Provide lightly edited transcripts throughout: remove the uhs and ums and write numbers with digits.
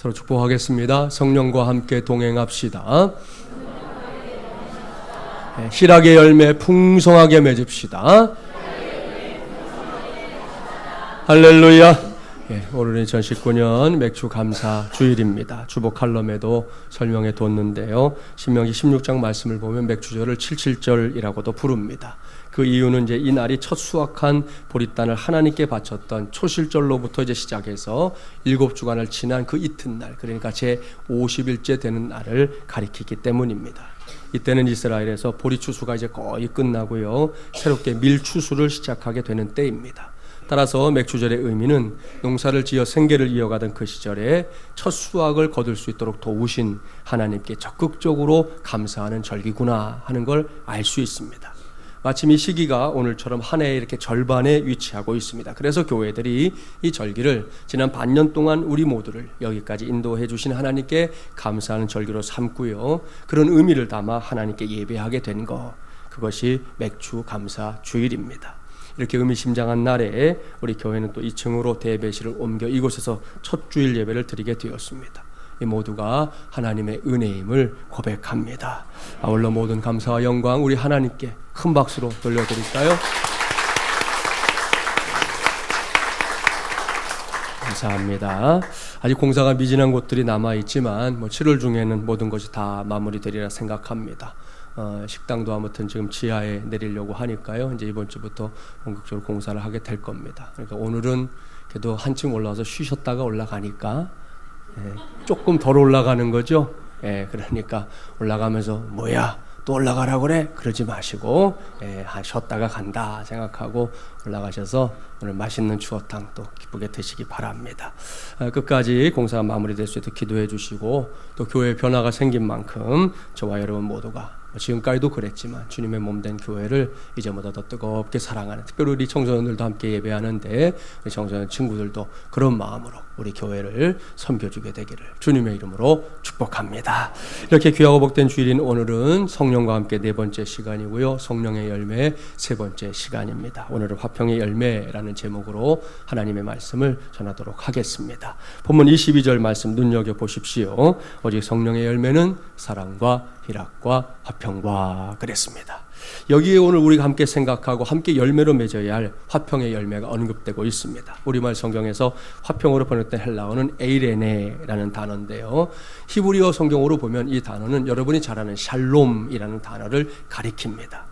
서로 축복하겠습니다. 성령과 함께 동행합시다. 희락의 열매 풍성하게 맺읍시다. 할렐루야. 오늘은 2019년 맥주 감사 주일입니다. 주보 칼럼에도 설명해 뒀는데요. 신명기 16장 말씀을 보면 맥주절을 77절이라고도 부릅니다. 그 이유는 이제 이 날이 첫 수확한 보릿단을 하나님께 바쳤던 초실절로부터 이제 시작해서 7주간을 지난 그 이튿날, 그러니까 제 50일째 되는 날을 가리키기 때문입니다. 이때는 이스라엘에서 보리 추수가 이제 거의 끝나고요. 새롭게 밀 추수를 시작하게 되는 때입니다. 따라서 맥주절의 의미는 농사를 지어 생계를 이어가던 그 시절에 첫 수확을 거둘 수 있도록 도우신 하나님께 적극적으로 감사하는 절기구나 하는 걸 알 수 있습니다. 마침 이 시기가 오늘처럼 한 해의 이렇게 절반에 위치하고 있습니다. 그래서 교회들이 이 절기를 지난 반년 동안 우리 모두를 여기까지 인도해 주신 하나님께 감사하는 절기로 삼고요. 그런 의미를 담아 하나님께 예배하게 된 것, 그것이 맥주 감사 주일입니다. 이렇게 의미심장한 날에 우리 교회는 또 2층으로 대배실을 옮겨 이곳에서 첫 주일 예배를 드리게 되었습니다. 이 모두가 하나님의 은혜임을 고백합니다. 아울러 모든 감사와 영광 우리 하나님께 큰 박수로 돌려드릴까요? 감사합니다. 아직 공사가 미진한 곳들이 남아있지만 7월 중에는 모든 것이 다 마무리되리라 생각합니다. 식당도 아무튼 지금 지하에 내리려고 하니까요. 이제 이번 주부터 본격적으로 공사를 하게 될 겁니다. 그러니까 오늘은 그래도 한층 올라와서 쉬셨다가 올라가니까 조금 덜 올라가는 거죠. 그러니까 올라가면서 뭐야 또 올라가라고 그래? 그러지 마시고 쉬었다가 간다 생각하고 올라가셔서 오늘 맛있는 추어탕 또 기쁘게 드시기 바랍니다. 끝까지 공사가 마무리될 수 있도록 기도해 주시고 또 교회에 변화가 생긴 만큼 저와 여러분 모두가 지금까지도 그랬지만 주님의 몸된 교회를 이제보다 더 뜨겁게 사랑하는, 특별히 우리 청소년들도 함께 예배하는데 우리 청소년 친구들도 그런 마음으로 우리 교회를 섬겨주게 되기를 주님의 이름으로 축복합니다. 이렇게 귀하고 복된 주일인 오늘은 성령과 함께 4번째 시간이고요. 성령의 열매 3번째 시간입니다. 오늘은 화평의 열매라는 제목으로 하나님의 말씀을 전하도록 하겠습니다. 본문 22절 말씀 눈여겨보십시오. 오직 성령의 열매는 사랑과 희락과 화평과 그랬습니다. 여기에 오늘 우리가 함께 생각하고 함께 열매로 맺어야 할 화평의 열매가 언급되고 있습니다. 우리말 성경에서 화평으로 번역된 헬라어는 에이레네라는 단어인데요. 히브리어 성경으로 보면 이 단어는 여러분이 잘 아는 샬롬이라는 단어를 가리킵니다.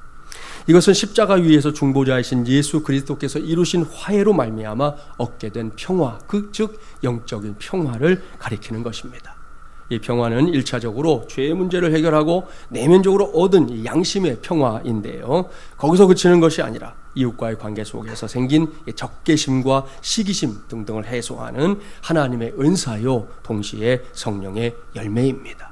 이것은 십자가 위에서 중보자이신 예수 그리스도께서 이루신 화해로 말미암아 얻게 된 평화, 즉 영적인 평화를 가리키는 것입니다. 이 평화는 1차적으로 죄의 문제를 해결하고 내면적으로 얻은 이 양심의 평화인데요. 거기서 그치는 것이 아니라 이웃과의 관계 속에서 생긴 적개심과 시기심 등등을 해소하는 하나님의 은사요, 동시에 성령의 열매입니다.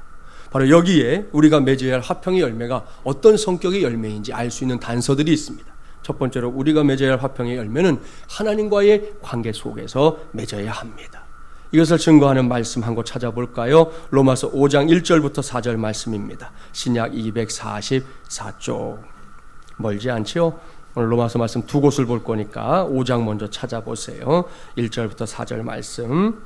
바로 여기에 우리가 맺어야 할 화평의 열매가 어떤 성격의 열매인지 알 수 있는 단서들이 있습니다. 첫 번째로 우리가 맺어야 할 화평의 열매는 하나님과의 관계 속에서 맺어야 합니다. 이것을 증거하는 말씀 한 곳 찾아볼까요? 로마서 5장 1절부터 4절 말씀입니다. 신약 244쪽. 멀지 않지요? 오늘 로마서 말씀 2곳을 볼 거니까 5장 먼저 찾아보세요. 1절부터 4절 말씀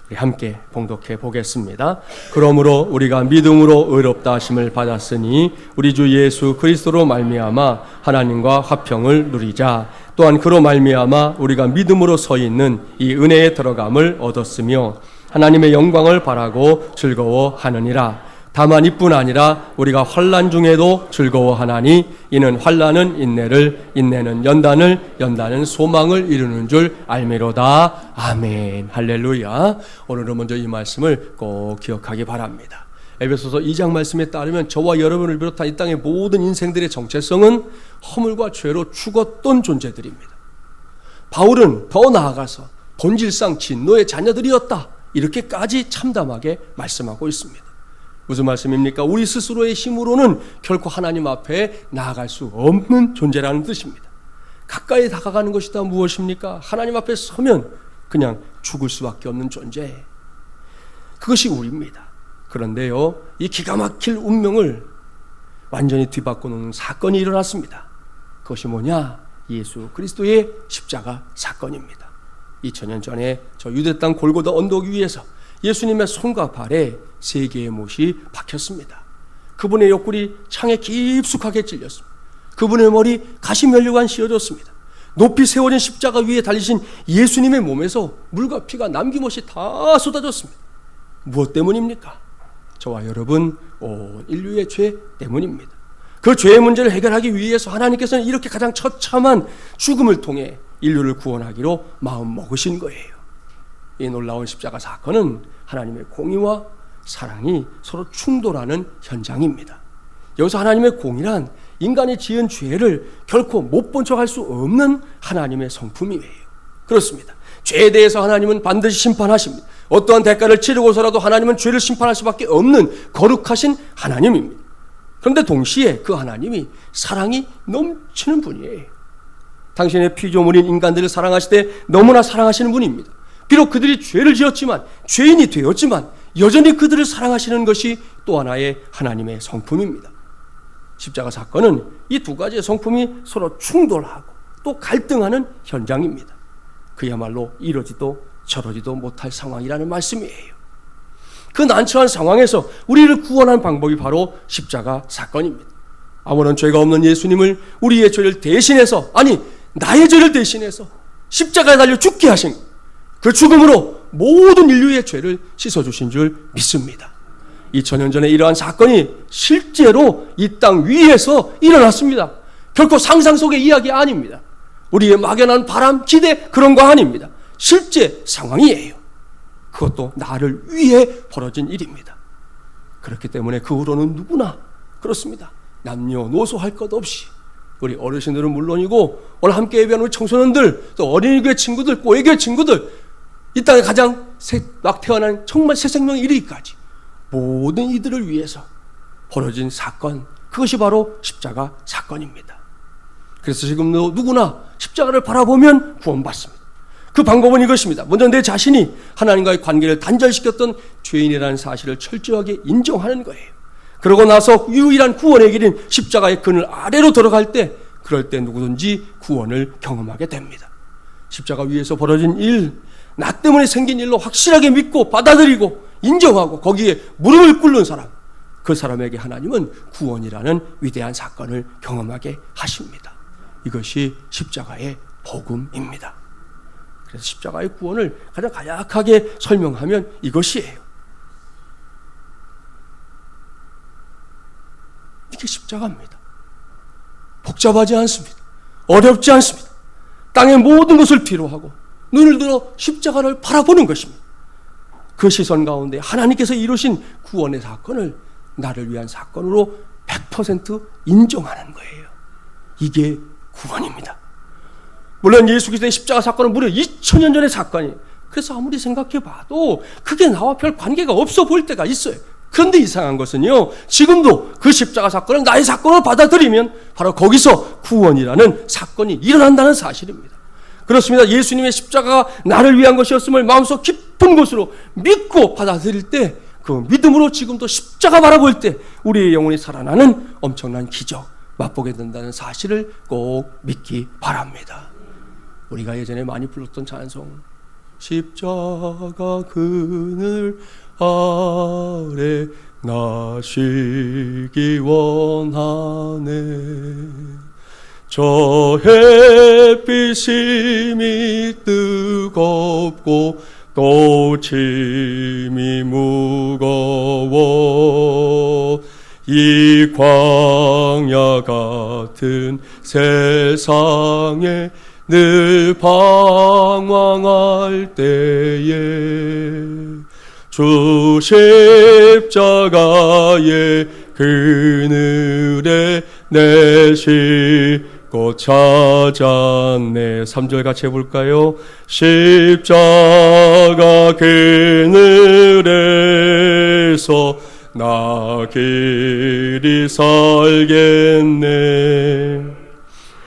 우리 함께 봉독해 보겠습니다. 그러므로 우리가 믿음으로 의롭다 하심을 받았으니 우리 주 예수 그리스도로 말미암아 하나님과 화평을 누리자. 또한 그로 말미암아 우리가 믿음으로 서 있는 이 은혜에 들어감을 얻었으며 하나님의 영광을 바라고 즐거워하느니라. 다만 이뿐 아니라 우리가 환난 중에도 즐거워하나니 이는 환난은 인내를, 인내는 연단을, 연단은 소망을 이루는 줄 알미로다. 아멘. 할렐루야. 오늘은 먼저 이 말씀을 꼭 기억하기 바랍니다. 에베소서 2장 말씀에 따르면 저와 여러분을 비롯한 이 땅의 모든 인생들의 정체성은 허물과 죄로 죽었던 존재들입니다. 바울은 더 나아가서 본질상 진노의 자녀들이었다, 이렇게까지 참담하게 말씀하고 있습니다. 무슨 말씀입니까? 우리 스스로의 힘으로는 결코 하나님 앞에 나아갈 수 없는 존재라는 뜻입니다. 가까이 다가가는 것이 다 무엇입니까? 하나님 앞에 서면 그냥 죽을 수밖에 없는 존재, 그것이 우리입니다. 그런데요, 이 기가 막힐 운명을 완전히 뒤바꿔 놓는 사건이 일어났습니다. 그것이 뭐냐? 예수 그리스도의 십자가 사건입니다. 2000년 전에 저 유대 땅 골고다 언덕 위에서 예수님의 손과 발에 3개의 못이 박혔습니다. 그분의 옆구리 창에 깊숙하게 찔렸습니다. 그분의 머리 가시면류관 씌워졌습니다. 높이 세워진 십자가 위에 달리신 예수님의 몸에서 물과 피가 남김없이 다 쏟아졌습니다. 무엇 때문입니까? 저와 여러분 온 인류의 죄 때문입니다. 그 죄의 문제를 해결하기 위해서 하나님께서는 이렇게 가장 처참한 죽음을 통해 인류를 구원하기로 마음 먹으신 거예요. 이 놀라운 십자가 사건은 하나님의 공의와 사랑이 서로 충돌하는 현장입니다. 여기서 하나님의 공의란 인간이 지은 죄를 결코 못 본 척할 수 없는 하나님의 성품이에요. 그렇습니다. 죄에 대해서 하나님은 반드시 심판하십니다. 어떠한 대가를 치르고서라도 하나님은 죄를 심판할 수밖에 없는 거룩하신 하나님입니다. 그런데 동시에 그 하나님이 사랑이 넘치는 분이에요. 당신의 피조물인 인간들을 사랑하시되 너무나 사랑하시는 분입니다. 비록 그들이 죄를 지었지만, 죄인이 되었지만 여전히 그들을 사랑하시는 것이 또 하나의 하나님의 성품입니다. 십자가 사건은 이 두 가지의 성품이 서로 충돌하고 또 갈등하는 현장입니다. 그야말로 이러지도 저러지도 못할 상황이라는 말씀이에요. 그 난처한 상황에서 우리를 구원한 방법이 바로 십자가 사건입니다. 아무런 죄가 없는 예수님을 우리의 죄를 대신해서, 아니 나의 죄를 대신해서 십자가에 달려 죽게 하신 그 죽음으로 모든 인류의 죄를 씻어주신 줄 믿습니다. 2000년 전에 이러한 사건이 실제로 이 땅 위에서 일어났습니다. 결코 상상 속의 이야기 아닙니다. 우리의 막연한 바람, 기대 그런 거 아닙니다. 실제 상황이에요. 그것도 나를 위해 벌어진 일입니다. 그렇기 때문에 그 후로는 누구나 그렇습니다. 남녀노소 할 것 없이 우리 어르신들은 물론이고 오늘 함께 예배하는 우리 청소년들, 또 어린이교회 친구들, 꼬회교회 친구들, 이 땅에 가장 막 태어난 정말 새 생명에 이르기까지 모든 이들을 위해서 벌어진 사건, 그것이 바로 십자가 사건입니다. 그래서 지금도 누구나 십자가를 바라보면 구원받습니다. 그 방법은 이것입니다. 먼저 내 자신이 하나님과의 관계를 단절시켰던 죄인이라는 사실을 철저하게 인정하는 거예요. 그러고 나서 유일한 구원의 길인 십자가의 그늘 아래로 들어갈 때, 그럴 때 누구든지 구원을 경험하게 됩니다. 십자가 위에서 벌어진 일, 나 때문에 생긴 일로 확실하게 믿고 받아들이고 인정하고 거기에 무릎을 꿇는 사람, 그 사람에게 하나님은 구원이라는 위대한 사건을 경험하게 하십니다. 이것이 십자가의 복음입니다. 그래서 십자가의 구원을 가장 간략하게 설명하면 이것이에요. 이게 십자가입니다. 복잡하지 않습니다. 어렵지 않습니다. 땅의 모든 것을 필요하고 눈을 들어 십자가를 바라보는 것입니다. 그 시선 가운데 하나님께서 이루신 구원의 사건을 나를 위한 사건으로 100% 인정하는 거예요. 이게 구원입니다. 물론 예수 그리스도의 십자가 사건은 무려 2000년 전의 사건이에요. 그래서 아무리 생각해봐도 그게 나와 별 관계가 없어 보일 때가 있어요. 그런데 이상한 것은요, 지금도 그 십자가 사건을 나의 사건으로 받아들이면 바로 거기서 구원이라는 사건이 일어난다는 사실입니다. 그렇습니다. 예수님의 십자가가 나를 위한 것이었음을 마음속 깊은 곳으로 믿고 받아들일 때, 그 믿음으로 지금도 십자가 바라볼 때 우리의 영혼이 살아나는 엄청난 기적 맛보게 된다는 사실을 꼭 믿기 바랍니다. 우리가 예전에 많이 불렀던 찬송, 십자가 그늘 아래 나시기 원하네. 저 햇빛이 뜨겁고 또 짐이 무거워 이 광야 같은 세상에 늘 방황할 때에 주 십자가의 그늘에 내 싣고 찾았네. 3절 같이 해볼까요? 십자가 그늘에서 나 길이 살겠네.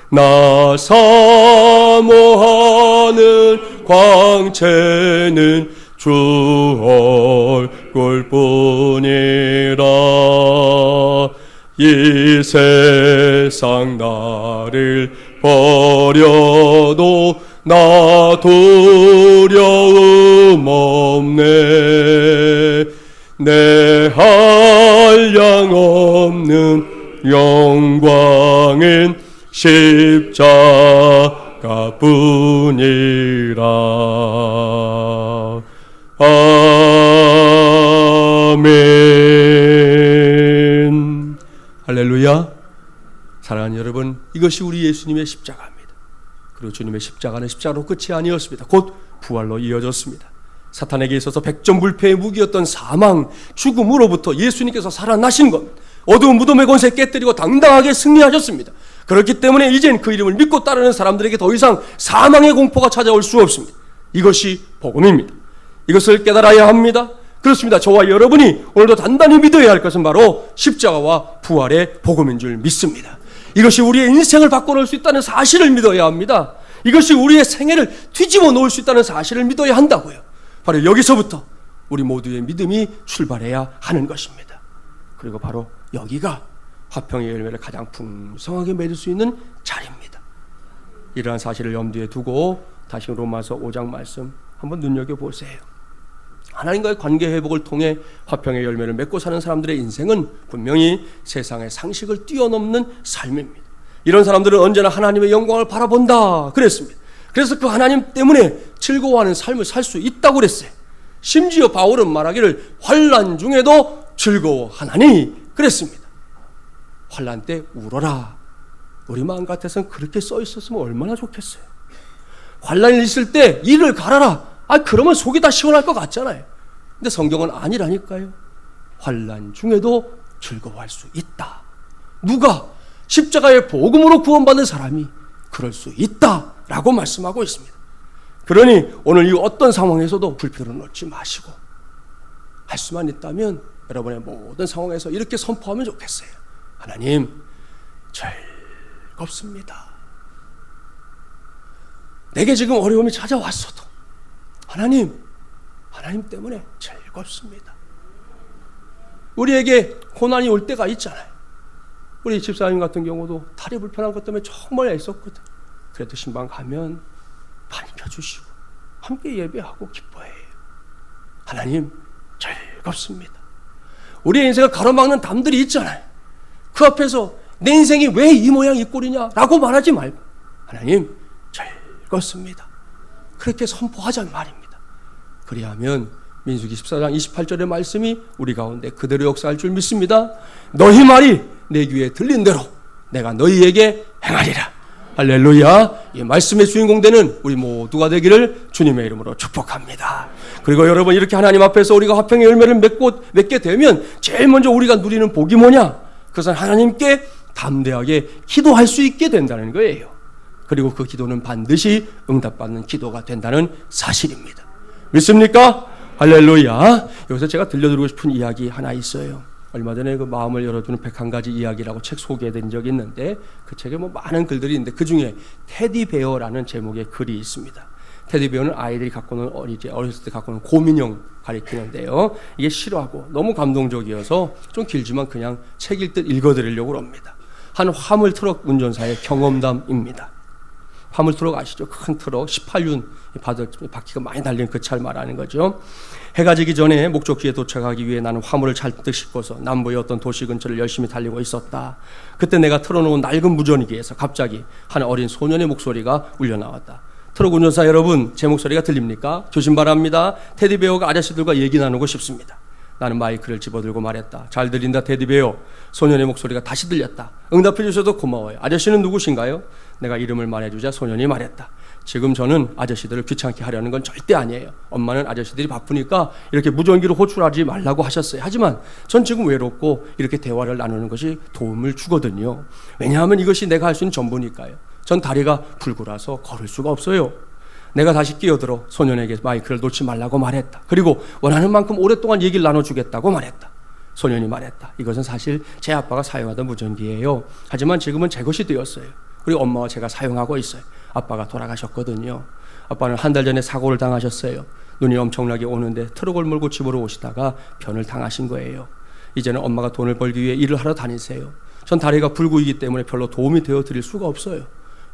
나 사모하는 광채는 주 얼굴뿐이라. 이 세상 나를 버려도 나 두려움 없네. 내 한량 없는 영광은 십자가뿐이라. 아멘. 할렐루야. 사랑하는 여러분, 이것이 우리 예수님의 십자가입니다. 그리고 주님의 십자가는 십자가로 끝이 아니었습니다. 곧 부활로 이어졌습니다. 사탄에게 있어서 백전불패의 무기였던 사망, 죽음으로부터 예수님께서 살아나신 것, 어두운 무덤의 권세 깨뜨리고 당당하게 승리하셨습니다. 그렇기 때문에 이젠 그 이름을 믿고 따르는 사람들에게 더 이상 사망의 공포가 찾아올 수 없습니다. 이것이 복음입니다. 이것을 깨달아야 합니다. 그렇습니다. 저와 여러분이 오늘도 단단히 믿어야 할 것은 바로 십자가와 부활의 복음인 줄 믿습니다. 이것이 우리의 인생을 바꿔놓을 수 있다는 사실을 믿어야 합니다. 이것이 우리의 생애를 뒤집어 놓을 수 있다는 사실을 믿어야 한다고요. 바로 여기서부터 우리 모두의 믿음이 출발해야 하는 것입니다. 그리고 바로 여기가 화평의 열매를 가장 풍성하게 맺을 수 있는 자리입니다. 이러한 사실을 염두에 두고 다시 로마서 5장 말씀 한번 눈여겨보세요. 하나님과의 관계 회복을 통해 화평의 열매를 맺고 사는 사람들의 인생은 분명히 세상의 상식을 뛰어넘는 삶입니다. 이런 사람들은 언제나 하나님의 영광을 바라본다 그랬습니다. 그래서 그 하나님 때문에 즐거워하는 삶을 살 수 있다고 그랬어요. 심지어 바울은 말하기를 환난 중에도 즐거워하나니 그랬습니다. 환난 때 울어라. 우리 마음 같아서는 그렇게 써 있었으면 얼마나 좋겠어요. 환난이 있을 때 이를 갈아라. 그러면 속이 다 시원할 것 같잖아요. 근데 성경은 아니라니까요. 환난 중에도 즐거워할 수 있다. 누가? 십자가의 복음으로 구원받는 사람이 그럴 수 있다라고 말씀하고 있습니다. 그러니 오늘 이 어떤 상황에서도 불평을 놓지 마시고 할 수만 있다면 여러분의 모든 상황에서 이렇게 선포하면 좋겠어요. 하나님, 즐겁습니다. 내게 지금 어려움이 찾아왔어도 하나님 때문에 즐겁습니다. 우리에게 고난이 올 때가 있잖아요. 우리 집사님 같은 경우도 다리 불편한 것 때문에 정말 애썼거든. 그래도 신방 가면 반겨주시고 함께 예배하고 기뻐해요. 하나님 즐겁습니다. 우리의 인생을 가로막는 담들이 있잖아요. 그 앞에서 내 인생이 왜 이 모양 이 꼴이냐 라고 말하지 말고 하나님 즐겁습니다. 그렇게 선포하자는 말입니다. 그리하면 민수기 14장 28절의 말씀이 우리 가운데 그대로 역사할 줄 믿습니다. 너희 말이 내 귀에 들린 대로 내가 너희에게 행하리라. 할렐루야. 이 말씀의 주인공 되는 우리 모두가 되기를 주님의 이름으로 축복합니다. 그리고 여러분, 이렇게 하나님 앞에서 우리가 화평의 열매를 맺게 되면 제일 먼저 우리가 누리는 복이 뭐냐? 그것은 하나님께 담대하게 기도할 수 있게 된다는 거예요. 그리고 그 기도는 반드시 응답받는 기도가 된다는 사실입니다. 믿습니까? 할렐루야. 여기서 제가 들려드리고 싶은 이야기 하나 있어요. 얼마 전에 그 마음을 열어주는 101가지 이야기라고 책 소개된 적이 있는데 그 책에 많은 글들이 있는데 그 중에 테디베어라는 제목의 글이 있습니다. 테디베어는 아이들이 갖고 노는 어렸을 때 갖고 노는 곰인형 가리키는데요. 이게 실화고 너무 감동적이어서 좀 길지만 그냥 책 읽듯 읽어드리려고 합니다. 한 화물 트럭 운전사의 경험담입니다. 화물 트럭 아시죠? 큰 트럭 18륜 바퀴가 많이 달린 그 차를 말하는 거죠. 해가 지기 전에 목적지에 도착하기 위해 나는 화물을 잔뜩 싣고서 남부의 어떤 도시 근처를 열심히 달리고 있었다. 그때 내가 틀어놓은 낡은 무전기에서 갑자기 한 어린 소년의 목소리가 울려나왔다. 트럭 운전사 여러분, 제 목소리가 들립니까? 조심 바랍니다. 테디베어가 아저씨들과 얘기 나누고 싶습니다. 나는 마이크를 집어들고 말했다. 잘 들린다 테디베어. 소년의 목소리가 다시 들렸다. 응답해 주셔서 고마워요. 아저씨는 누구신가요? 내가 이름을 말해주자 소년이 말했다. 지금 저는 아저씨들을 귀찮게 하려는 건 절대 아니에요. 엄마는 아저씨들이 바쁘니까 이렇게 무전기로 호출하지 말라고 하셨어요. 하지만 전 지금 외롭고 이렇게 대화를 나누는 것이 도움을 주거든요. 왜냐하면 이것이 내가 할 수 있는 전부니까요. 전 다리가 불구라서 걸을 수가 없어요. 내가 다시 끼어들어 소년에게 마이크를 놓지 말라고 말했다. 그리고 원하는 만큼 오랫동안 얘기를 나눠주겠다고 말했다. 소년이 말했다. 이것은 사실 제 아빠가 사용하던 무전기예요. 하지만 지금은 제 것이 되었어요. 그리고 엄마와 제가 사용하고 있어요. 아빠가 돌아가셨거든요. 아빠는 한 달 전에 사고를 당하셨어요. 눈이 엄청나게 오는데 트럭을 몰고 집으로 오시다가 변을 당하신 거예요. 이제는 엄마가 돈을 벌기 위해 일을 하러 다니세요. 전 다리가 불구이기 때문에 별로 도움이 되어 드릴 수가 없어요.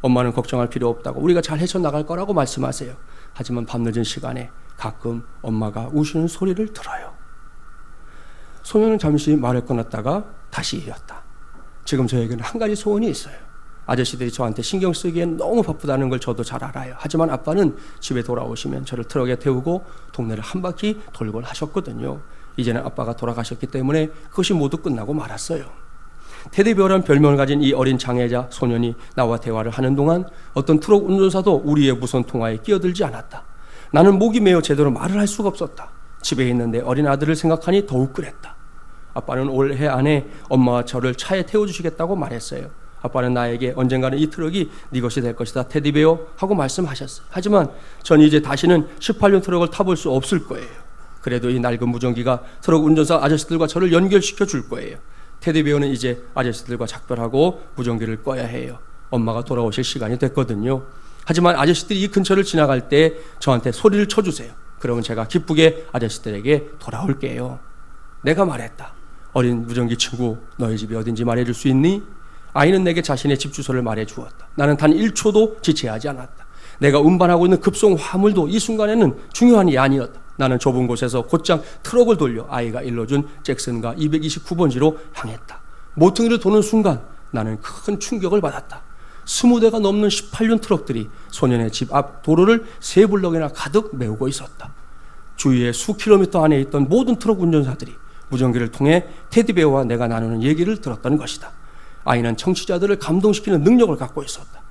엄마는 걱정할 필요 없다고 우리가 잘 헤쳐나갈 거라고 말씀하세요. 하지만 밤늦은 시간에 가끔 엄마가 우시는 소리를 들어요. 소녀는 잠시 말을 끊었다가 다시 이었다. 지금 저에게는 한 가지 소원이 있어요. 아저씨들이 저한테 신경 쓰기엔 너무 바쁘다는 걸 저도 잘 알아요. 하지만 아빠는 집에 돌아오시면 저를 트럭에 태우고 동네를 한 바퀴 돌곤 하셨거든요. 이제는 아빠가 돌아가셨기 때문에 그것이 모두 끝나고 말았어요. 테디베어란 별명을 가진 이 어린 장애자 소년이 나와 대화를 하는 동안 어떤 트럭 운전사도 우리의 무선 통화에 끼어들지 않았다. 나는 목이 메어 제대로 말을 할 수가 없었다. 집에 있는 내 어린 아들을 생각하니 더욱 그랬다. 아빠는 올해 안에 엄마와 저를 차에 태워주시겠다고 말했어요. 아빠는 나에게 언젠가는 이 트럭이 네 것이 될 것이다 테디베어 하고 말씀하셨어요. 하지만 전 이제 다시는 18년 트럭을 타볼 수 없을 거예요. 그래도 이 낡은 무전기가 트럭 운전사 아저씨들과 저를 연결시켜 줄 거예요. 테디베어는 이제 아저씨들과 작별하고 무전기를 꺼야 해요. 엄마가 돌아오실 시간이 됐거든요. 하지만 아저씨들이 이 근처를 지나갈 때 저한테 소리를 쳐주세요. 그러면 제가 기쁘게 아저씨들에게 돌아올게요. 내가 말했다. 어린 무전기 친구, 너희 집이 어딘지 말해줄 수 있니? 아이는 내게 자신의 집 주소를 말해주었다. 나는 단 1초도 지체하지 않았다. 내가 운반하고 있는 급송 화물도 이 순간에는 중요한 이 아니었다. 나는 좁은 곳에서 곧장 트럭을 돌려 아이가 일러준 잭슨가 229번지로 향했다. 모퉁이를 도는 순간 나는 큰 충격을 받았다. 20대가 넘는 18륜 트럭들이 소년의 집 앞 도로를 3블럭이나 가득 메우고 있었다. 주위에 수 킬로미터 안에 있던 모든 트럭 운전사들이 무전기를 통해 테디베어와 내가 나누는 얘기를 들었던 것이다. 아이는 청취자들을 감동시키는 능력을 갖고 있었다.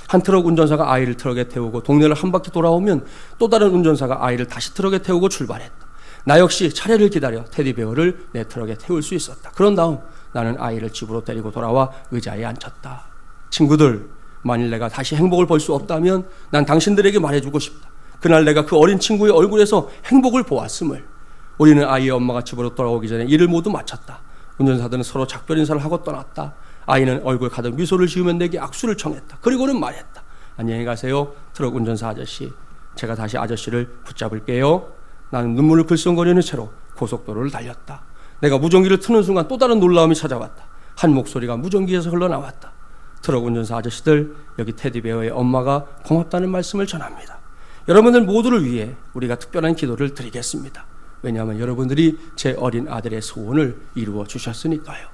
한 트럭 운전사가 아이를 트럭에 태우고 동네를 한 바퀴 돌아오면 또 다른 운전사가 아이를 다시 트럭에 태우고 출발했다. 나 역시 차례를 기다려 테디베어를 내 트럭에 태울 수 있었다. 그런 다음 나는 아이를 집으로 데리고 돌아와 의자에 앉혔다. 친구들, 만일 내가 다시 행복을 볼 수 없다면 난 당신들에게 말해주고 싶다. 그날 내가 그 어린 친구의 얼굴에서 행복을 보았음을. 우리는 아이의 엄마가 집으로 돌아오기 전에 일을 모두 마쳤다. 운전사들은 서로 작별 인사를 하고 떠났다. 아이는 얼굴 가득 미소를 지으며 내게 악수를 청했다. 그리고는 말했다. 안녕히 가세요, 트럭 운전사 아저씨. 제가 다시 아저씨를 붙잡을게요. 나는 눈물을 글썽거리는 채로 고속도로를 달렸다. 내가 무전기를 트는 순간 또 다른 놀라움이 찾아왔다. 한 목소리가 무전기에서 흘러나왔다. 트럭 운전사 아저씨들, 여기 테디베어의 엄마가 고맙다는 말씀을 전합니다. 여러분들 모두를 위해 우리가 특별한 기도를 드리겠습니다. 왜냐하면 여러분들이 제 어린 아들의 소원을 이루어 주셨으니까요.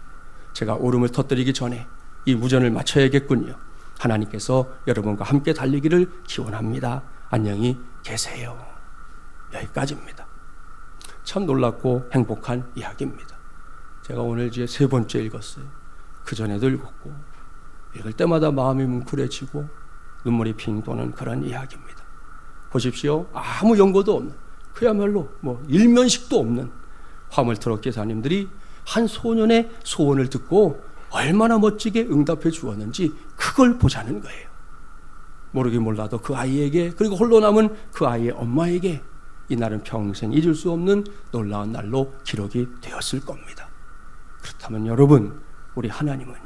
제가 울음을 터뜨리기 전에 이 무전을 마쳐야겠군요. 하나님께서 여러분과 함께 달리기를 기원합니다. 안녕히 계세요. 여기까지입니다. 참 놀랍고 행복한 이야기입니다. 제가 오늘 이제 3번째 읽었어요. 그 전에도 읽었고 읽을 때마다 마음이 뭉클해지고 눈물이 핑 도는 그런 이야기입니다. 보십시오. 아무 연고도 없는, 그야말로 일면식도 없는 화물 트럭 기사님들이 한 소년의 소원을 듣고 얼마나 멋지게 응답해 주었는지 그걸 보자는 거예요. 모르긴 몰라도 그 아이에게, 그리고 홀로 남은 그 아이의 엄마에게 이날은 평생 잊을 수 없는 놀라운 날로 기록이 되었을 겁니다. 그렇다면 여러분, 우리 하나님은요?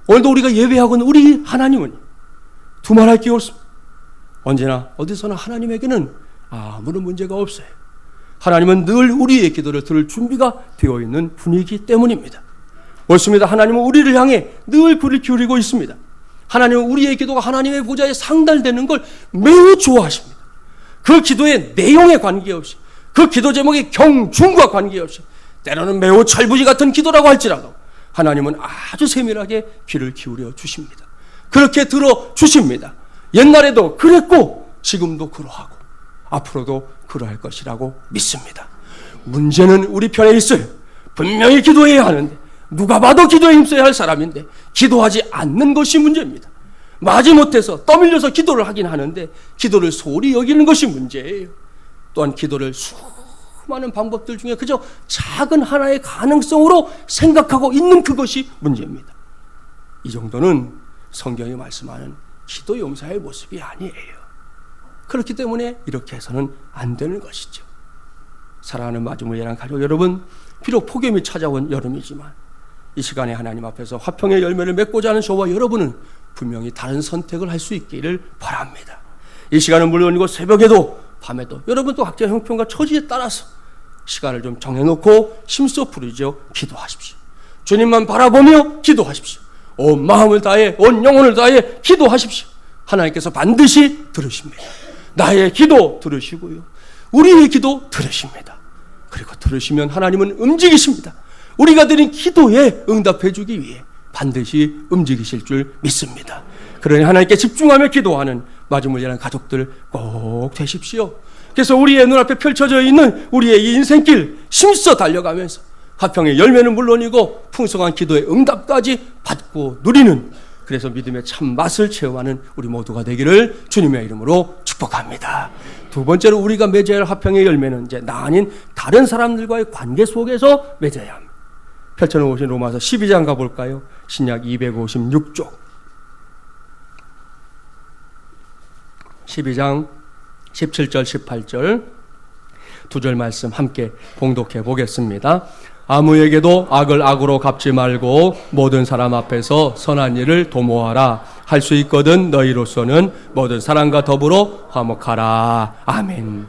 오늘도 우리가 예배하고 있는 우리 하나님은요? 두말할 게 없습니다. 언제나 어디서나 하나님에게는 아무런 문제가 없어요. 하나님은 늘 우리의 기도를 들을 준비가 되어 있는 분이기 때문입니다. 옳습니다. 하나님은 우리를 향해 늘 귀를 기울이고 있습니다. 하나님은 우리의 기도가 하나님의 보좌에 상달되는 걸 매우 좋아하십니다. 그 기도의 내용에 관계없이, 그 기도 제목의 경중과 관계없이, 때로는 매우 철부지 같은 기도라고 할지라도 하나님은 아주 세밀하게 귀를 기울여 주십니다. 그렇게 들어 주십니다. 옛날에도 그랬고 지금도 그러하고 앞으로도 그러할 것이라고 믿습니다. 문제는 우리 편에 있어요. 분명히 기도해야 하는데, 누가 봐도 기도에 힘써야 할 사람인데 기도하지 않는 것이 문제입니다. 마지못해서 떠밀려서 기도를 하긴 하는데 기도를 소홀히 여기는 것이 문제예요. 또한 기도를 수많은 방법들 중에 그저 작은 하나의 가능성으로 생각하고 있는 그것이 문제입니다. 이 정도는 성경이 말씀하는 기도 용사의 모습이 아니에요. 그렇기 때문에 이렇게 해서는 안 되는 것이죠. 사랑하는 마지못이란 가족 여러분, 비록 폭염이 찾아온 여름이지만 이 시간에 하나님 앞에서 화평의 열매를 맺고자 하는 저와 여러분은 분명히 다른 선택을 할 수 있기를 바랍니다. 이 시간은 물론이고 새벽에도 밤에도 여러분도 각자 형편과 처지에 따라서 시간을 좀 정해놓고 힘써 부르짖어 기도하십시오. 주님만 바라보며 기도하십시오. 온 마음을 다해 온 영혼을 다해 기도하십시오. 하나님께서 반드시 들으십니다. 나의 기도 들으시고요, 우리의 기도 들으십니다. 그리고 들으시면 하나님은 움직이십니다. 우리가 드린 기도에 응답해 주기 위해 반드시 움직이실 줄 믿습니다. 그러니 하나님께 집중하며 기도하는 마중물리하는 가족들 꼭 되십시오. 그래서 우리의 눈앞에 펼쳐져 있는 우리의 이 인생길 힘써 달려가면서 화평의 열매는 물론이고 풍성한 기도의 응답까지 받고 누리는, 그래서 믿음의 참 맛을 체험하는 우리 모두가 되기를 주님의 이름으로 축복합니다. 두 번째로 우리가 맺어야 할 화평의 열매는 이제 나 아닌 다른 사람들과의 관계 속에서 맺어야 합니다. 펼쳐놓으신 로마서 12장 가볼까요? 신약 256쪽 12장 17절 18절 두 절 말씀 함께 봉독해 보겠습니다. 아무에게도 악을 악으로 갚지 말고 모든 사람 앞에서 선한 일을 도모하라. 할 수 있거든 너희로서는 모든 사람과 더불어 화목하라. 아멘.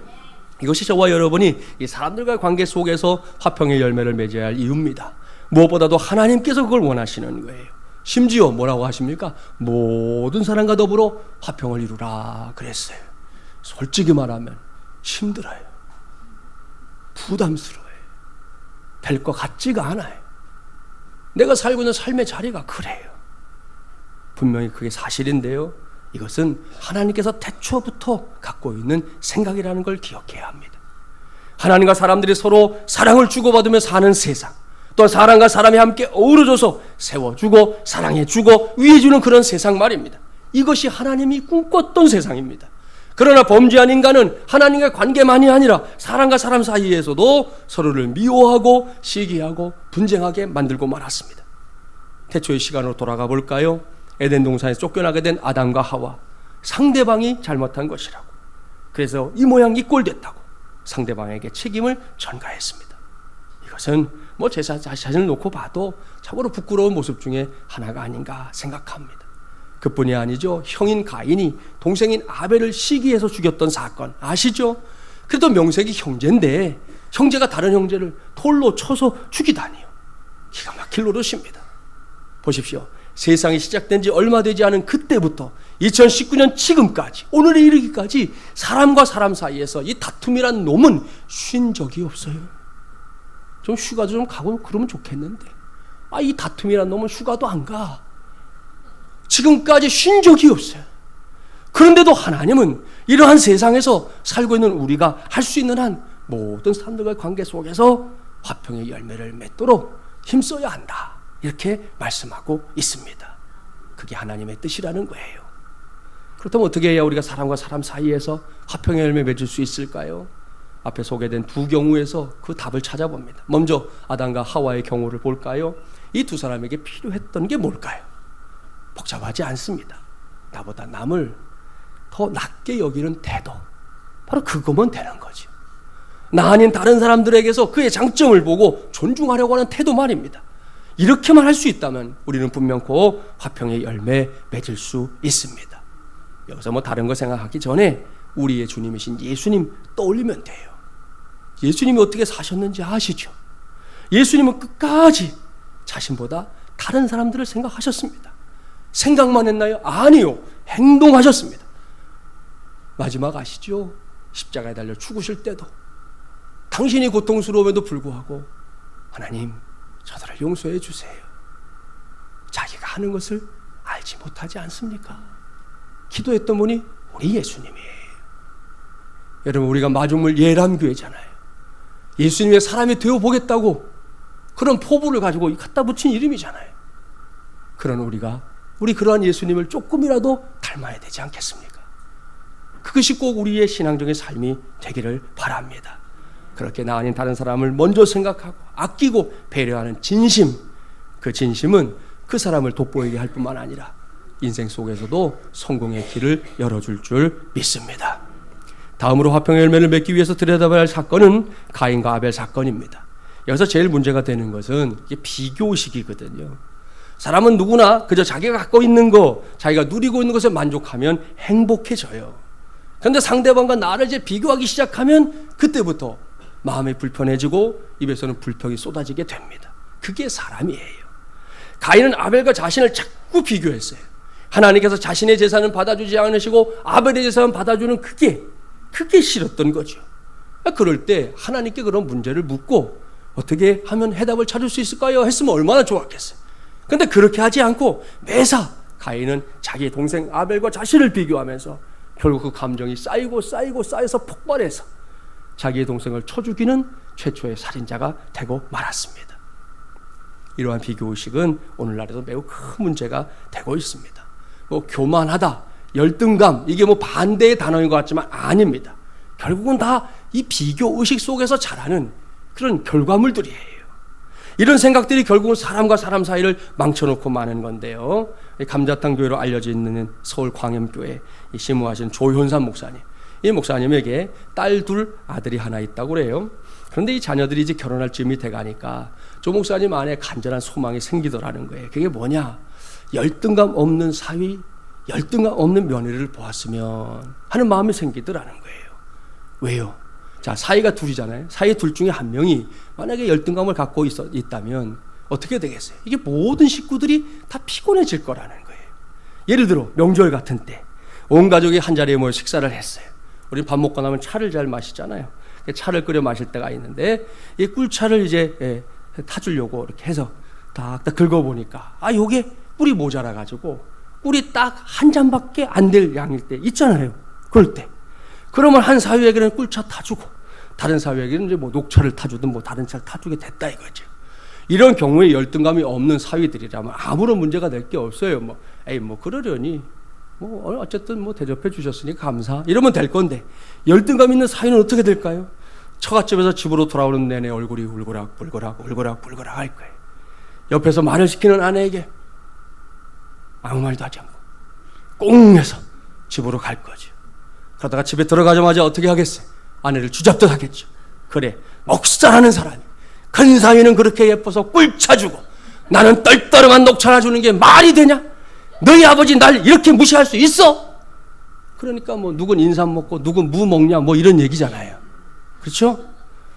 이것이 저와 여러분이 이 사람들과의 관계 속에서 화평의 열매를 맺어야 할 이유입니다. 무엇보다도 하나님께서 그걸 원하시는 거예요. 심지어 뭐라고 하십니까? 모든 사람과 더불어 화평을 이루라 그랬어요. 솔직히 말하면 힘들어요. 부담스러워요. 될 것 같지가 않아요. 내가 살고 있는 삶의 자리가 그래요. 분명히 그게 사실인데요, 이것은 하나님께서 태초부터 갖고 있는 생각이라는 걸 기억해야 합니다. 하나님과 사람들이 서로 사랑을 주고받으며 사는 세상, 또한 사람과 사람이 함께 어우러져서 세워주고 사랑해주고 위해주는 그런 세상 말입니다. 이것이 하나님이 꿈꿨던 세상입니다. 그러나 범죄한 인간은 하나님과 관계만이 아니라 사람과 사람 사이에서도 서로를 미워하고 시기하고 분쟁하게 만들고 말았습니다. 태초의 시간으로 돌아가 볼까요? 에덴 동산에서 쫓겨나게 된 아담과 하와, 상대방이 잘못한 것이라고, 그래서 이 모양 이 꼴 됐다고 상대방에게 책임을 전가했습니다. 이것은 뭐 제 자신을 놓고 봐도 참으로 부끄러운 모습 중에 하나가 아닌가 생각합니다. 그뿐이 아니죠. 형인 가인이 동생인 아벨을 시기해서 죽였던 사건 아시죠? 그래도 명색이 형제인데 형제가 다른 형제를 돌로 쳐서 죽이다니요. 기가 막힐 노릇입니다. 보십시오. 세상이 시작된 지 얼마 되지 않은 그때부터 2019년 지금까지 오늘에 이르기까지 사람과 사람 사이에서 이 다툼이란 놈은 쉰 적이 없어요. 좀 휴가도 좀 가고 그러면 좋겠는데, 이 다툼이란 놈은 휴가도 안 가. 지금까지 쉰 적이 없어요. 그런데도 하나님은 이러한 세상에서 살고 있는 우리가 할 수 있는 한 모든 사람들과의 관계 속에서 화평의 열매를 맺도록 힘써야 한다, 이렇게 말씀하고 있습니다. 그게 하나님의 뜻이라는 거예요. 그렇다면 어떻게 해야 우리가 사람과 사람 사이에서 화평의 열매 맺을 수 있을까요? 앞에 소개된 두 경우에서 그 답을 찾아봅니다. 먼저 아담과 하와의 경우를 볼까요? 이 두 사람에게 필요했던 게 뭘까요? 복잡하지 않습니다. 나보다 남을 더 낮게 여기는 태도, 바로 그거면 되는 거죠. 나 아닌 다른 사람들에게서 그의 장점을 보고 존중하려고 하는 태도 말입니다. 이렇게만 할 수 있다면 우리는 분명코 화평의 열매 맺을 수 있습니다. 여기서 뭐 다른 거 생각하기 전에 우리의 주님이신 예수님 떠올리면 돼요. 예수님이 어떻게 사셨는지 아시죠? 예수님은 끝까지 자신보다 다른 사람들을 생각하셨습니다. 생각만 했나요? 아니요. 행동하셨습니다. 마지막 아시죠? 십자가에 달려 죽으실 때도 당신이 고통스러움에도 불구하고 하나님, 저들을 용서해 주세요. 자기가 하는 것을 알지 못하지 않습니까? 기도했던 분이 우리 예수님이에요. 여러분, 우리가 마중물 예람교회잖아요. 예수님의 사람이 되어보겠다고 그런 포부를 가지고 갖다 붙인 이름이잖아요. 그런 우리 그러한 예수님을 조금이라도 닮아야 되지 않겠습니까? 그것이 꼭 우리의 신앙적인 삶이 되기를 바랍니다. 그렇게 나 아닌 다른 사람을 먼저 생각하고 아끼고 배려하는 진심, 그 진심은 그 사람을 돋보이게 할 뿐만 아니라 인생 속에서도 성공의 길을 열어줄 줄 믿습니다. 다음으로 화평의 열매를 맺기 위해서 들여다봐야 할 사건은 가인과 아벨 사건입니다. 여기서 제일 문제가 되는 것은 이게 비교식이거든요. 사람은 누구나 그저 자기가 갖고 있는 거, 자기가 누리고 있는 것에 만족하면 행복해져요. 그런데 상대방과 나를 이제 비교하기 시작하면 그때부터 마음이 불편해지고 입에서는 불평이 쏟아지게 됩니다. 그게 사람이에요. 가인은 아벨과 자신을 자꾸 비교했어요. 하나님께서 자신의 제사는 받아주지 않으시고 아벨의 제사는 받아주는 그게 싫었던 거죠. 그럴 때 하나님께 그런 문제를 묻고 어떻게 하면 해답을 찾을 수 있을까요? 했으면 얼마나 좋았겠어요. 그런데 그렇게 하지 않고 매사 가인은 자기 동생 아벨과 자신을 비교하면서 결국 그 감정이 쌓여서 폭발해서 자기의 동생을 쳐 죽이는 최초의 살인자가 되고 말았습니다. 이러한 비교의식은 오늘날에도 매우 큰 문제가 되고 있습니다. 교만하다, 열등감, 이게 반대의 단어인 것 같지만 아닙니다. 결국은 다 이 비교의식 속에서 자라는 그런 결과물들이에요. 이런 생각들이 결국은 사람과 사람 사이를 망쳐놓고 마는 건데요. 감자탕 교회로 알려져 있는 서울 광염교회 심우하신 조현산 목사님, 이 목사님에게 딸 둘, 아들이 하나 있다고 그래요. 그런데 이 자녀들이 이제 결혼할 쯤이 돼가니까 조 목사님 안에 간절한 소망이 생기더라는 거예요. 그게 뭐냐? 열등감 없는 사위, 열등감 없는 며느리를 보았으면 하는 마음이 생기더라는 거예요. 왜요? 자, 사위가 둘이잖아요. 사위 둘 중에 한 명이 만약에 열등감을 갖고 있다면 어떻게 되겠어요? 이게 모든 식구들이 다 피곤해질 거라는 거예요. 예를 들어 명절 같은 때 온 가족이 한 자리에 모여 식사를 했어요. 우리 밥 먹고 나면 차를 잘 마시잖아요. 차를 끓여 마실 때가 있는데 이 꿀차를 이제 타주려고 이렇게 해서 딱딱 긁어보니까 요게 꿀이 모자라가지고 꿀이 딱 한 잔밖에 안 될 양일 때 있잖아요. 그럴 때 그러면 한 사위에게는 꿀차 타주고 다른 사위에게는 이제 녹차를 타주든 다른 차를 타주게 됐다 이거죠. 이런 경우에 열등감이 없는 사위들이라면 아무런 문제가 될 게 없어요. 그러려니 어쨌든 대접해 주셨으니 감사 이러면 될 건데, 열등감 있는 사위는 어떻게 될까요? 처갓집에서 집으로 돌아오는 내내 얼굴이 울그락 할 거예요. 옆에서 말을 시키는 아내에게 아무 말도 하지 않고 꽁해서 집으로 갈 거죠. 그러다가 집에 들어가자마자 어떻게 하겠어요? 아내를 주잡듯 하겠죠. 그래, 목살하는 사람이 큰 사위는 그렇게 예뻐서 꿀 차주고 나는 떨떠름한 녹차나 주는 게 말이 되냐? 너희 아버지 날 이렇게 무시할 수 있어? 그러니까 누군 인삼 먹고 누군 무 먹냐 이런 얘기잖아요. 그렇죠?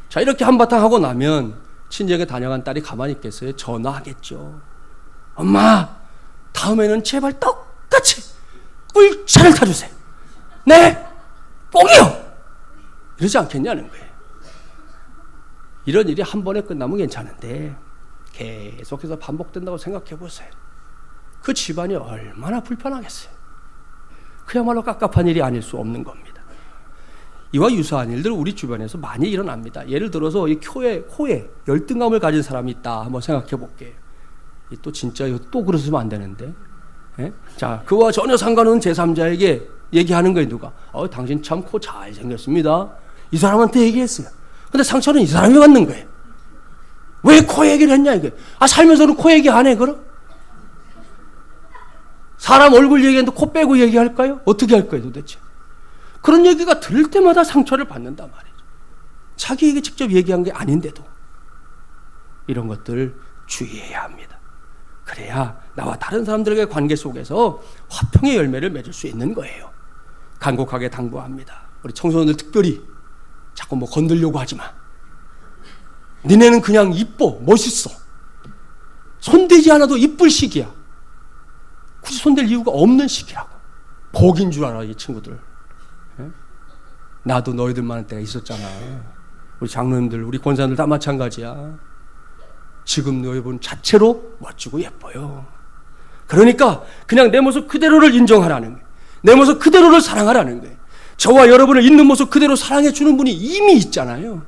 자, 이렇게 한바탕 하고 나면 친정에 다녀간 딸이 가만히 있겠어요? 전화하겠죠. 엄마, 다음에는 제발 똑같이 꿀차를 타주세요. 네, 뽕이요. 이러지 않겠냐는 거예요. 이런 일이 한 번에 끝나면 괜찮은데 계속해서 반복된다고 생각해 보세요. 그 집안이 얼마나 불편하겠어요. 그야말로 깝깝한 일이 아닐 수 없는 겁니다. 이와 유사한 일들 우리 주변에서 많이 일어납니다. 예를 들어서 이 코에 열등감을 가진 사람이 있다 한번 생각해 볼게요. 또 진짜 또 그러시면 안 되는데. 예? 자, 그와 전혀 상관없는 제3자에게 얘기하는 거예요. 누가? 당신 참 코 잘생겼습니다. 이 사람한테 얘기했어요. 근데 상처는 이 사람이 받는 거예요. 왜 코 얘기를 했냐 이게. 살면서는 코 얘기 안 해 그럼? 사람 얼굴 얘기했는데 코 빼고 얘기할까요? 어떻게 할 거예요 도대체? 그런 얘기가 들을 때마다 상처를 받는단 말이죠. 자기에게 직접 얘기한 게 아닌데도. 이런 것들 주의해야 합니다. 그래야 나와 다른 사람들과의 관계 속에서 화평의 열매를 맺을 수 있는 거예요. 간곡하게 당부합니다. 우리 청소년들 특별히 자꾸 건들려고 하지 마. 니네는 그냥 이뻐, 멋있어. 손대지 않아도 이쁠 시기야. 굳이 손댈 이유가 없는 시기라고. 복인 줄 알아 이 친구들. 예? 나도 너희들만한 때가 있었잖아. 우리 장로님들, 우리 권사님들 다 마찬가지야. 지금 너희 분 자체로 멋지고 예뻐요. 그러니까 그냥 내 모습 그대로를 인정하라는 거예요. 내 모습 그대로를 사랑하라는 거예요. 저와 여러분을 있는 모습 그대로 사랑해 주는 분이 이미 있잖아요.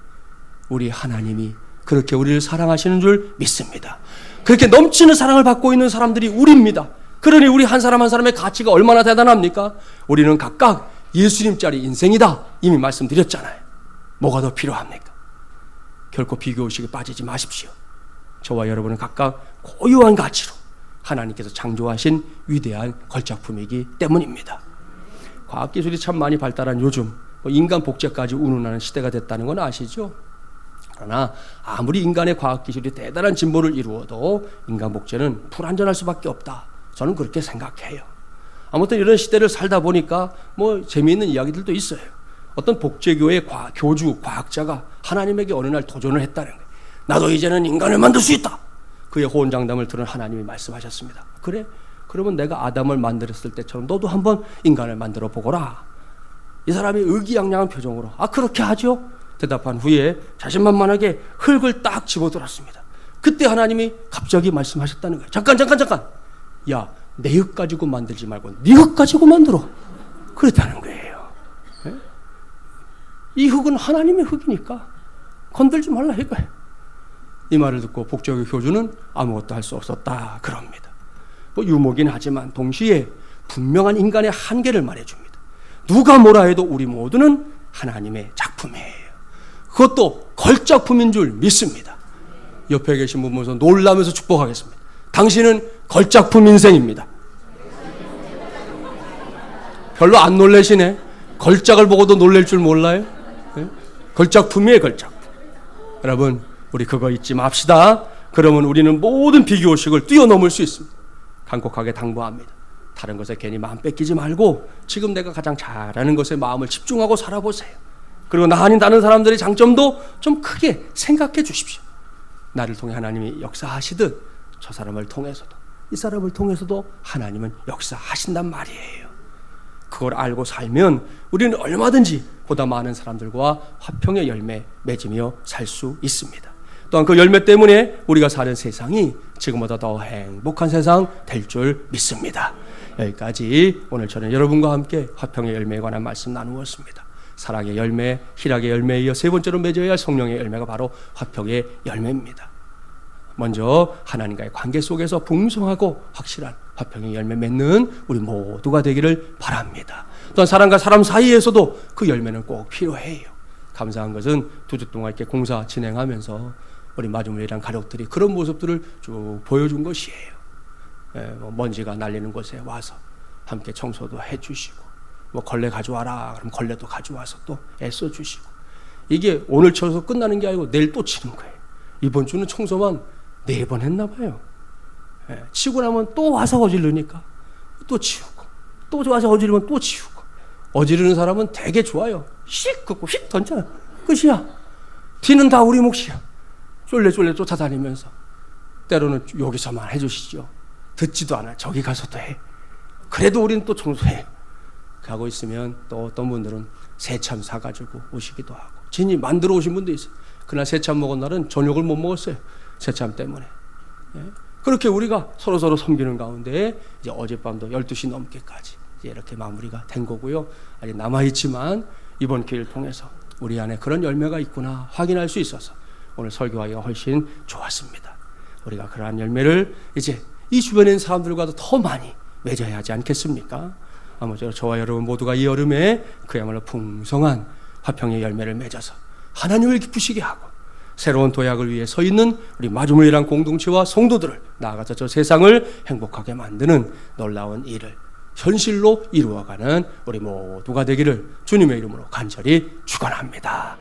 우리 하나님이 그렇게 우리를 사랑하시는 줄 믿습니다. 그렇게 넘치는 사랑을 받고 있는 사람들이 우리입니다. 그러니 우리 한 사람 한 사람의 가치가 얼마나 대단합니까? 우리는 각각 예수님짜리 인생이다 이미 말씀드렸잖아요. 뭐가 더 필요합니까? 결코 비교의식에 빠지지 마십시오. 저와 여러분은 각각 고유한 가치로 하나님께서 창조하신 위대한 걸작품이기 때문입니다. 과학기술이 참 많이 발달한 요즘 인간 복제까지 운운하는 시대가 됐다는 건 아시죠? 그러나 아무리 인간의 과학기술이 대단한 진보를 이루어도 인간 복제는 불완전할 수밖에 없다. 저는 그렇게 생각해요. 아무튼 이런 시대를 살다 보니까 재미있는 이야기들도 있어요. 어떤 복제교의 교주, 과학자가 하나님에게 어느 날 도전을 했다는 거예요. 나도 이제는 인간을 만들 수 있다. 그의 호언장담을 들은 하나님이 말씀하셨습니다. 그래? 그러면 내가 아담을 만들었을 때처럼 너도 한번 인간을 만들어 보거라. 이 사람이 의기양양한 표정으로 그렇게 하죠? 대답한 후에 자신만만하게 흙을 딱 집어들었습니다. 그때 하나님이 갑자기 말씀하셨다는 거예요. 잠깐. 야, 내 흙 가지고 만들지 말고 네 흙 가지고 만들어. 그랬다는 거예요. 네? 이 흙은 하나님의 흙이니까 건들지 말라 이거예요. 이 말을 듣고 복적의 교주는 아무것도 할 수 없었다 그럽니다. 유머긴 하지만 동시에 분명한 인간의 한계를 말해줍니다. 누가 뭐라 해도 우리 모두는 하나님의 작품이에요. 그것도 걸작품인 줄 믿습니다. 옆에 계신 분 보면서 놀라면서 축복하겠습니다. 당신은 걸작품 인생입니다. 별로 안 놀라시네. 걸작을 보고도 놀랄 줄 몰라요? 네? 걸작품이에요, 걸작품. 여러분, 우리 그거 잊지 맙시다. 그러면 우리는 모든 비교의식을 뛰어넘을 수 있습니다. 간곡하게 당부합니다. 다른 것에 괜히 마음 뺏기지 말고 지금 내가 가장 잘하는 것에 마음을 집중하고 살아보세요. 그리고 나 아닌 다른 사람들의 장점도 좀 크게 생각해 주십시오. 나를 통해 하나님이 역사하시듯 저 사람을 통해서도 이 사람을 통해서도 하나님은 역사하신단 말이에요. 그걸 알고 살면 우리는 얼마든지 보다 많은 사람들과 화평의 열매 맺으며 살 수 있습니다. 또한 그 열매 때문에 우리가 사는 세상이 지금보다 더 행복한 세상 될 줄 믿습니다. 여기까지 오늘 저는 여러분과 함께 화평의 열매에 관한 말씀 나누었습니다. 사랑의 열매, 희락의 열매에 이어 세 번째로 맺어야 할 성령의 열매가 바로 화평의 열매입니다. 먼저 하나님과의 관계 속에서 풍성하고 확실한 화평의 열매 맺는 우리 모두가 되기를 바랍니다. 또한 사람과 사람 사이에서도 그 열매는 꼭 필요해요. 감사한 것은 2주 동안 이렇게 공사 진행하면서 우리 마주물이랑 가족들이 그런 모습들을 쭉 보여준 것이에요. 먼지가 날리는 곳에 와서 함께 청소도 해주시고, 걸레 가져와라 그럼 걸레도 가져와서 또 애써주시고, 이게 오늘 쳐서 끝나는 게 아니고 내일 또 치는 거예요. 이번 주는 청소만 4번 했나 봐요. 치고 나면 또 와서 어지르니까 또 치우고, 또 와서 어지르면 또 치우고. 어지르는 사람은 되게 좋아요. 휙 긋고 휙 던져. 끝이야. 뒤는 다 우리 몫이야. 쫄래 쫓아다니면서 때로는 여기서만 해주시죠. 듣지도 않아. 저기 가서도 해. 그래도 우리는 또 청소해. 가고 있으면 또 어떤 분들은 새참 사가지고 오시기도 하고, 진이 만들어 오신 분도 있어요. 그날 새참 먹은 날은 저녁을 못 먹었어요. 새참 때문에. 그렇게 우리가 서로 섬기는 가운데 이제 어젯밤도 12시 넘게까지 이제 이렇게 마무리가 된 거고요. 아직 남아있지만 이번 기회를 통해서 우리 안에 그런 열매가 있구나 확인할 수 있어서 오늘 설교하기가 훨씬 좋았습니다. 우리가 그러한 열매를 이제 이 주변에 있는 사람들과도 더 많이 맺어야 하지 않겠습니까? 아무쪼록 저와 여러분 모두가 이 여름에 그야말로 풍성한 화평의 열매를 맺어서 하나님을 기쁘시게 하고 새로운 도약을 위해 서 있는 우리 마주물이란 공동체와 성도들을 나아가서 저 세상을 행복하게 만드는 놀라운 일을 현실로 이루어가는 우리 모두가 되기를 주님의 이름으로 간절히 축원합니다.